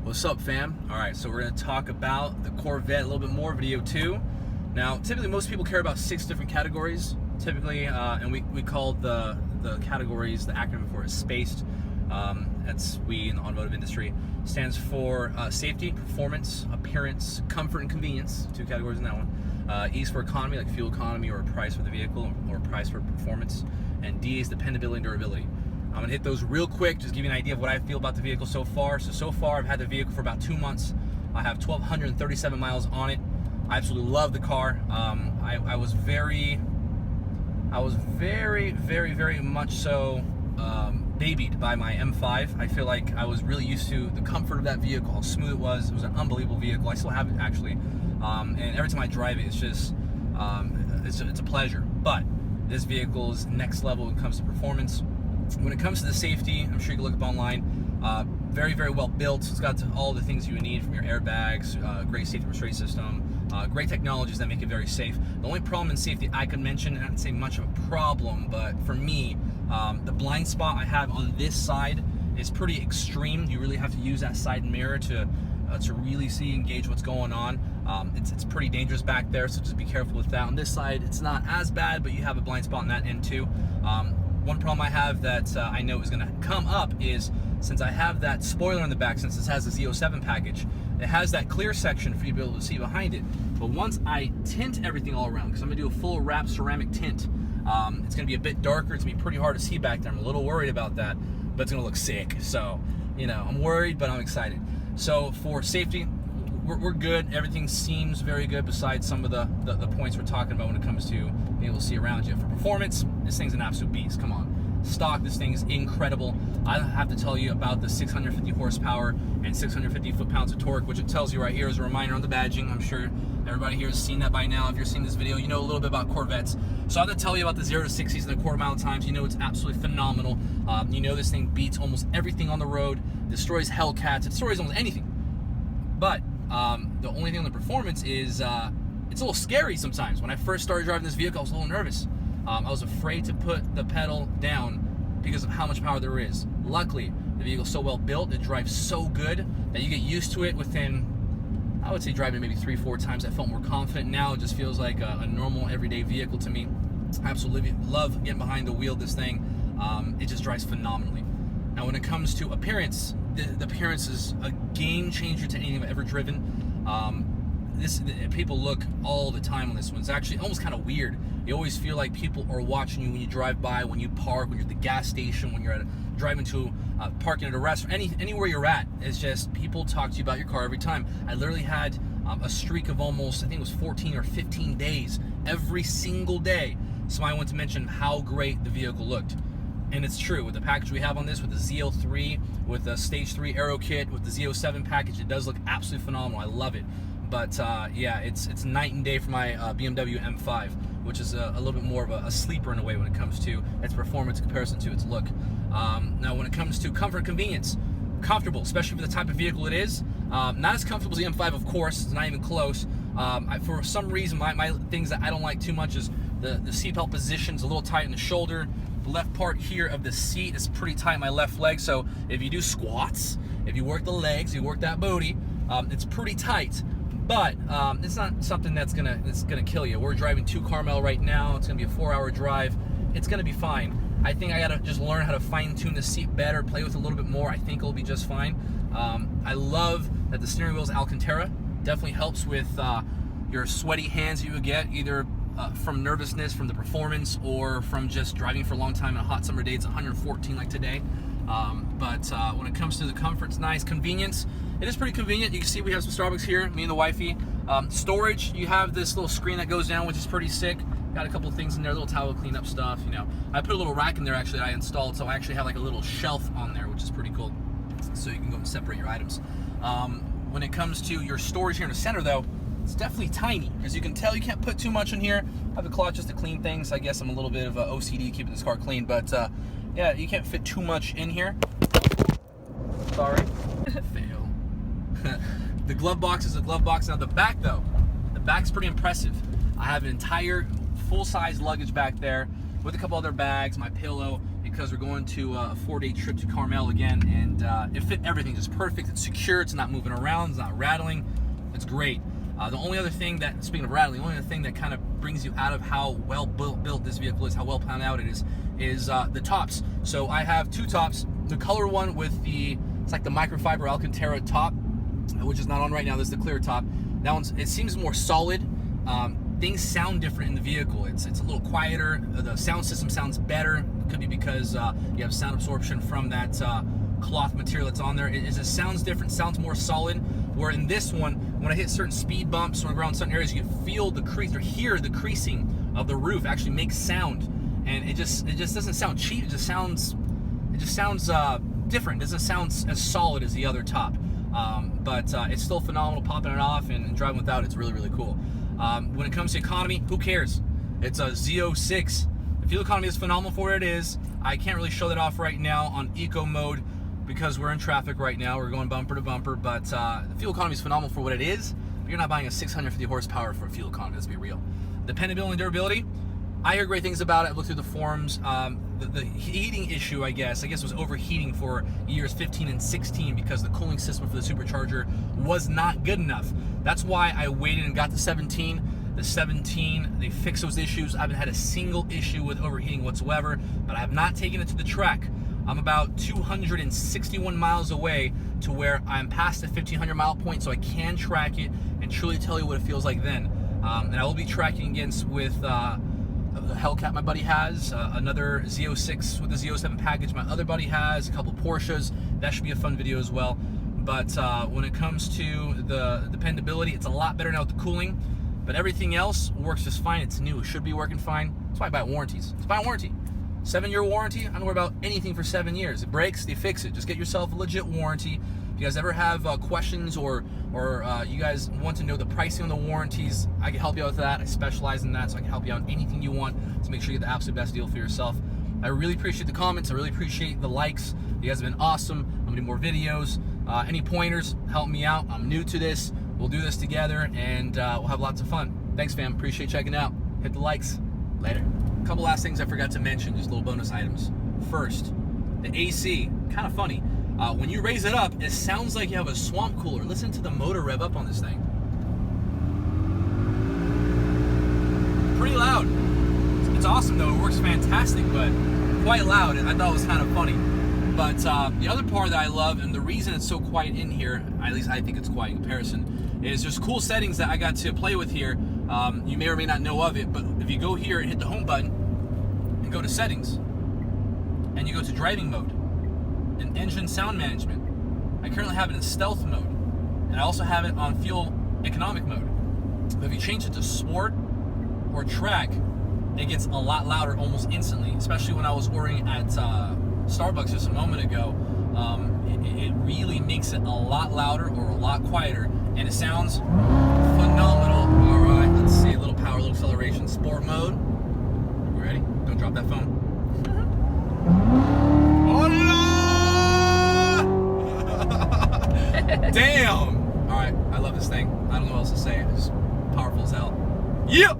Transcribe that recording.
What's up, fam? All right, so we're gonna talk about the Corvette a little bit more, video 2. Now, typically most people care about 6 different categories, typically, and we call the categories, the acronym for it is SPACED. That's we in the automotive industry. Stands for safety, performance, appearance, comfort, and convenience. 2 categories in that one. E is for economy, like fuel economy or price for the vehicle, or price for performance. And D is dependability and durability. I'm gonna hit those real quick, just give you an idea of what I feel about the vehicle so far. So far I've had the vehicle for about 2 months. I have 1,237 miles on it. I absolutely love the car. I was very much so babied by my M5. I feel like I was really used to the comfort of that vehicle, how smooth it was. It was an unbelievable vehicle. I still have it, actually. And every time I drive it, it's just, it's a pleasure. But this vehicle is next level when it comes to performance. When it comes to the safety, I'm sure you can look up online. Very, very well built. It's got all the things you would need, from your airbags, great safety restraint system, great technologies that make it very safe. The only problem in safety I could mention, and I don't say much of a problem, but for me, the blind spot I have on this side is pretty extreme. You really have to use that side mirror to really see and gauge what's going on. It's pretty dangerous back there, so just be careful with that. On this side, it's not as bad, but you have a blind spot on that end too. One problem I have that I know is going to come up is, since I have that spoiler in the back, since this has the Z07 package, it has that clear section for you to be able to see behind it. But once I tint everything all around, because I'm going to do a full wrap ceramic tint, it's going to be a bit darker. It's going to be pretty hard to see back there. I'm a little worried about that, but it's going to look sick. So, you know, I'm worried, but I'm excited. So for safety, we're good. Everything seems very good, besides some of the points we're talking about when it comes to being able to see around you. For performance, this thing's an absolute beast. Come on. Stock, this thing's incredible. I don't have to tell you about the 650 horsepower and 650 foot-pounds of torque, which it tells you right here as a reminder on the badging. I'm sure everybody here has seen that by now. If you're seeing this video, you know a little bit about Corvettes. So I have to tell you about the 0-60s and the quarter mile times. You know it's absolutely phenomenal. You know this thing beats almost everything on the road, destroys Hellcats, it destroys almost anything. But the only thing on the performance is it's a little scary sometimes. When I first started driving this vehicle, I was a little nervous. I was afraid to put the pedal down because of how much power there is. Luckily, the vehicle's so well built, it drives so good that you get used to it within, I would say, driving maybe 3-4 times. I felt more confident. Now it just feels like a normal everyday vehicle to me. I absolutely love getting behind the wheel of this thing. It just drives phenomenally. Now when it comes to appearance, the appearance is a game changer to anything I've ever driven. People look all the time on this one. It's actually almost kind of weird. You always feel like people are watching you when you drive by, when you park, when you're at the gas station, when you're driving to parking at a restaurant, anywhere you're at. It's just people talk to you about your car every time. I literally had a streak of almost, I think it was 14 or 15 days, every single day. Somebody wanted to mention how great the vehicle looked. And it's true, with the package we have on this, with the Z03, with the Stage 3 Aero Kit, with the Z07 package, it does look absolutely phenomenal. I love it. But yeah, it's night and day for my BMW M5, which is a little bit more of a sleeper in a way when it comes to its performance in comparison to its look. Now when it comes to comfort and convenience, comfortable, especially for the type of vehicle it is. Not as comfortable as the M5, of course, it's not even close. For some reason, my things that I don't like too much is the seatbelt position's a little tight in the shoulder. The left part here of the seat is pretty tight in my left leg, so if you do squats, if you work the legs, you work that booty, it's pretty tight. But it's not something that's gonna kill you. We're driving to Carmel right now. It's gonna be a 4-hour drive. It's gonna be fine. I think I gotta just learn how to fine-tune the seat better, play with it a little bit more. I think it'll be just fine. I love that the steering wheel is Alcantara. Definitely helps with your sweaty hands you would get, either from nervousness, from the performance, or from just driving for a long time on a hot summer day. It's 114 like today. But when it comes to the comfort, it's nice. Convenience, it is pretty convenient. You can see we have some Starbucks here, me and the wifey. Storage, you have this little screen that goes down, which is pretty sick. Got a couple of things in there, little towel cleanup stuff, you know. I put a little rack in there actually that I installed, so I actually have like a little shelf on there, which is pretty cool. So you can go and separate your items. When it comes to your storage here in the center though, it's definitely tiny. As you can tell, you can't put too much in here. I have a cloth just to clean things. I guess I'm a little bit of a OCD keeping this car clean, but yeah, you can't fit too much in here. Sorry. Fail. The glove box is a glove box. Now the back though, the back's pretty impressive. I have an entire full-size luggage back there with a couple other bags, my pillow. It because we're going to a 4-day trip to Carmel again, and it fit everything just perfect. It's secure, it's not moving around, it's not rattling, it's great. The only other thing that, speaking of rattling, the only other thing that kind of brings you out of how well built this vehicle is, how well planned out it is the tops. So I have 2 tops. The color one with it's like the microfiber Alcantara top, which is not on right now. This is the clear top. That one's, it seems more solid. Things sound different in the vehicle. It's a little quieter. The sound system sounds better. It could be because you have sound absorption from that cloth material that's on there. It just sounds different, sounds more solid. Where in this one, when I hit certain speed bumps or around certain areas, you can feel the crease or hear the creasing of the roof actually makes sound, and it just doesn't sound cheap. It just sounds different. It doesn't sound as solid as the other top, but it's still phenomenal. Popping it off and driving without it's really, really cool. When it comes to economy, who cares? It's a Z06. The fuel economy is phenomenal for what it is. I can't really show that off right now on eco mode because we're in traffic right now. We're going bumper to bumper, but the fuel economy is phenomenal for what it is. But you're not buying a 650 horsepower for a fuel economy, let's be real. Dependability and durability, I hear great things about it. I've looked through the forums. The heating issue, I guess was overheating for years 15 and 16 because the cooling system for the supercharger was not good enough. That's why I waited and got the 17. The 17, they fixed those issues. I haven't had a single issue with overheating whatsoever, but I have not taken it to the track. I'm about 261 miles away to where I'm past the 1,500 mile point, so I can track it and truly tell you what it feels like then. And I will be tracking against with the Hellcat my buddy has, another Z06 with the Z07 package my other buddy has, a couple Porsches. That should be a fun video as well. But when it comes to the dependability, it's a lot better now with the cooling. But everything else works just fine. It's new. It should be working fine. That's why I buy warranties. It's buy a warranty. 7-year warranty. I don't worry about anything for 7 years. It breaks, they fix it. Just get yourself a legit warranty. If you guys ever have questions or you guys want to know the pricing on the warranties, I can help you out with that. I specialize in that, so I can help you out in anything you want to make sure you get the absolute best deal for yourself. I really appreciate the comments. I really appreciate the likes. You guys have been awesome. I'm gonna do more videos. Any pointers, help me out. I'm new to this. We'll do this together, and we'll have lots of fun. Thanks, fam. Appreciate checking out. Hit the likes. Later. A couple last things I forgot to mention, just little bonus items. First, the AC, kind of funny. When you raise it up, it sounds like you have a swamp cooler. Listen to the motor rev up on this thing. Pretty loud. It's awesome though, it works fantastic, but quite loud, and I thought it was kind of funny. But the other part that I love, and the reason it's so quiet in here, at least I think it's quiet in comparison, is there's cool settings that I got to play with here. You may or may not know of it, but if you go here and hit the home button and go to settings, and you go to driving mode and engine sound management, I currently have it in stealth mode, and I also have it on fuel economic mode. But if you change it to sport or track, it gets a lot louder almost instantly, especially when I was ordering at Starbucks just a moment ago. It really makes it a lot louder or a lot quieter, and it sounds phenomenal. All right, let's see, a little power, a little acceleration, sport mode. You ready? Don't drop that phone. Damn! All right, I love this thing. I don't know what else to say. It's powerful as hell. Yep!